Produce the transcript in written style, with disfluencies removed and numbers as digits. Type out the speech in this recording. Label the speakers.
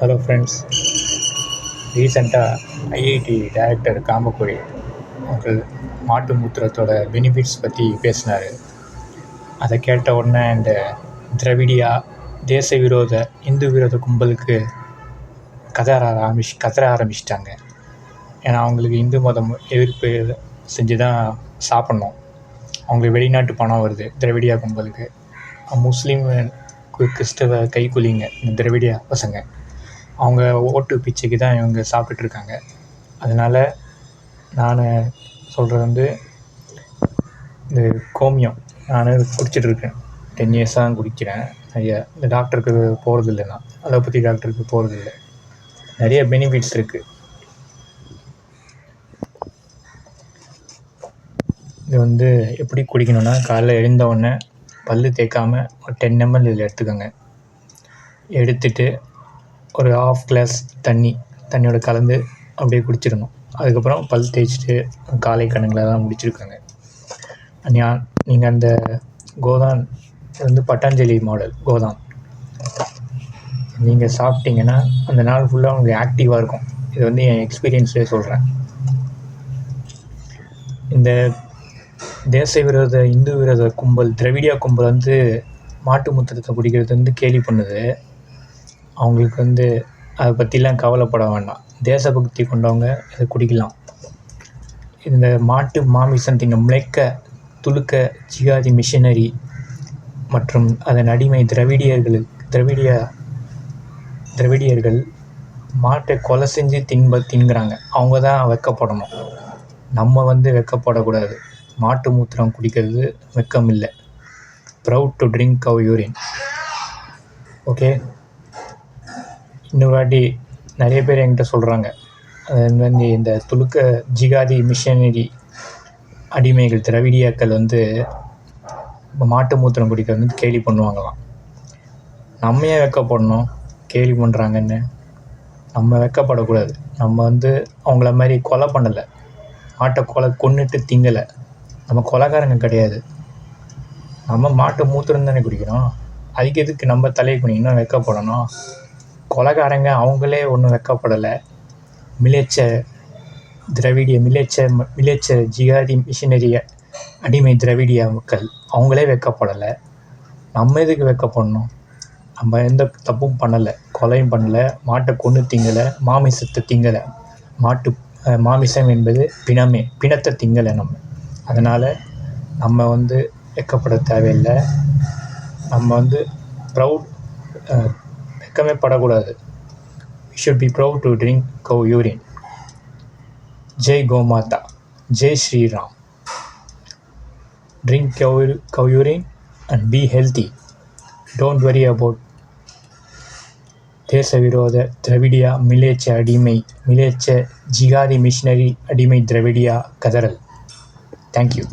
Speaker 1: Hello friends. ரீசெண்டாக IIT director Kamakoti அவர்கள் மாட்டு மூத்திரத்தோட பெனிஃபிட்ஸ் பற்றி பேசினார். அதை கேட்ட உடனே இந்த திராவிடியா தேச விரோத இந்து விரோத கும்பலுக்கு கதற ஆரம்பிச்சிட்டாங்க. ஏன்னா அவங்களுக்கு இந்து மதம் எதிர்ப்பு செஞ்சு தான் சாப்பிட்ணும். அவங்களுக்கு வெளிநாட்டு பணம் வருது திராவிடியா கும்பலுக்கு. முஸ்லீம் கிறிஸ்தவ கைக்கூலிங்க இந்த திராவிடியா பசங்க. அவங்க ஓட்டு பிச்சைக்கு தான் இவங்க சாப்பிட்டுட்ருக்காங்க. அதனால் நான் சொல்கிறது இந்த கோமியம் நான் குடிச்சிட்ருக்கேன். 10 இயர்ஸாக தான் குடிக்கிறேன். நிறைய இந்த டாக்டருக்கு போகிறதில்ல, நான் அலோபதி டாக்டருக்கு போகிறதில்ல. நிறைய பெனிஃபிட்ஸ் இருக்குது. இது எப்படி குடிக்கணும்னா, காலைல எழுந்தவுடனே பல் தேய்க்காமல் ஒரு 10 ml இதில் எடுத்துக்கோங்க. எடுத்துகிட்டு ஒரு 1/2 கிளாஸ் தண்ணியோட கலந்து அப்படியே குடிச்சிடணும். அதுக்கப்புறம் பல் தேய்ச்சிட்டு காலை கடன்களெல்லாம் முடிச்சிருக்காங்க. நீங்கள் அந்த கோதான் பட்டாஞ்சலி மாடல் கோதான் நீங்கள் சாப்பிட்டீங்கன்னா அந்த நாள் ஃபுல்லாக உங்களுக்கு ஆக்டிவாக இருக்கும். இது என் எக்ஸ்பீரியன்ஸ்லேயே சொல்கிறேன். இந்த தேச விரோத இந்து விரோத கும்பல் திராவிடியா கும்பல் மாட்டு மூத்திரத்தை குடிக்கிறது கேலி பண்ணுது. அவங்களுக்கு அதை பற்றிலாம் கவலைப்பட வேண்டாம். தேசபக்தி கொண்டவங்க இதை குடிக்கலாம். இந்த மாட்டு மாமிசம் தின்னும் துலுக்க ஜிகாதி மிஷினரி மற்றும் அதன் அடிமை திராவிடியர்கள் மாட்டை கொலை செஞ்சு தின்கிறாங்க. அவங்க தான் வெக்கப்படணும். நம்ம வெக்கப்படக்கூடாது. மாட்டு மூத்திரம் குடிக்கிறது வெக்கம் இல்லை. Proud to drink cow urine. Okay. இன்னொரு வாட்டி நிறைய பேர் என்கிட்ட சொல்கிறாங்க, இந்த துலுக்க ஜிகாதி மிஷனரி அடிமைகள் திராவிடியாக்கள் மாட்டு மூத்திரம் குடிக்கிறது கேலி பண்ணுவாங்களாம். நம்ம ஏன் வெக்கப்படணும்? கேலி பண்ணுறாங்கன்னு நம்ம வெக்கப்படக்கூடாது. நம்ம அவங்கள மாதிரி கொலை பண்ணலை, மாட்டை கொன்னுட்டு திங்கலை. நம்ம கொலைகாரங்க கிடையாது. நம்ம மாட்டு மூத்திரம் தானே குடிக்கிறோம். அதுக்கு எதுக்கு நம்ம தலையை குனிங்கன்னா வெக்கப்படணும்? கொலைகாரங்க அவங்களே ஒன்றும் வெக்கப்படலை. மிலேச்ச ஜிகாதி மிஷினரி அடிமை திராவிடியா மக்கள் அவங்களே வெக்கப்படலை. நம்ம எதுக்கு வெக்கப்படணும்? நம்ம எந்த தப்பும் பண்ணலை, கொலையும் பண்ணலை, மாட்டை கொன்று திங்கலை, மாமிசத்தை திங்கலை. மாட்டு மாமிசம் என்பது பிணத்தை திங்கலை நம்ம. அதனால் நம்ம வெக்கப்பட தேவையில்லை. நம்ம ப்ரவுட் வெக்கமே படக்கூடாது. We should be proud to drink cow urine. Jai Gomatha, Jai Sriram. Drink cow urine and be healthy. Don't worry about தேச விரோத திராவிடியா மிலேச்ச ஜிகாதி மிஷினரி அடிமை திராவிடியா கதறல். தேங்க்யூ.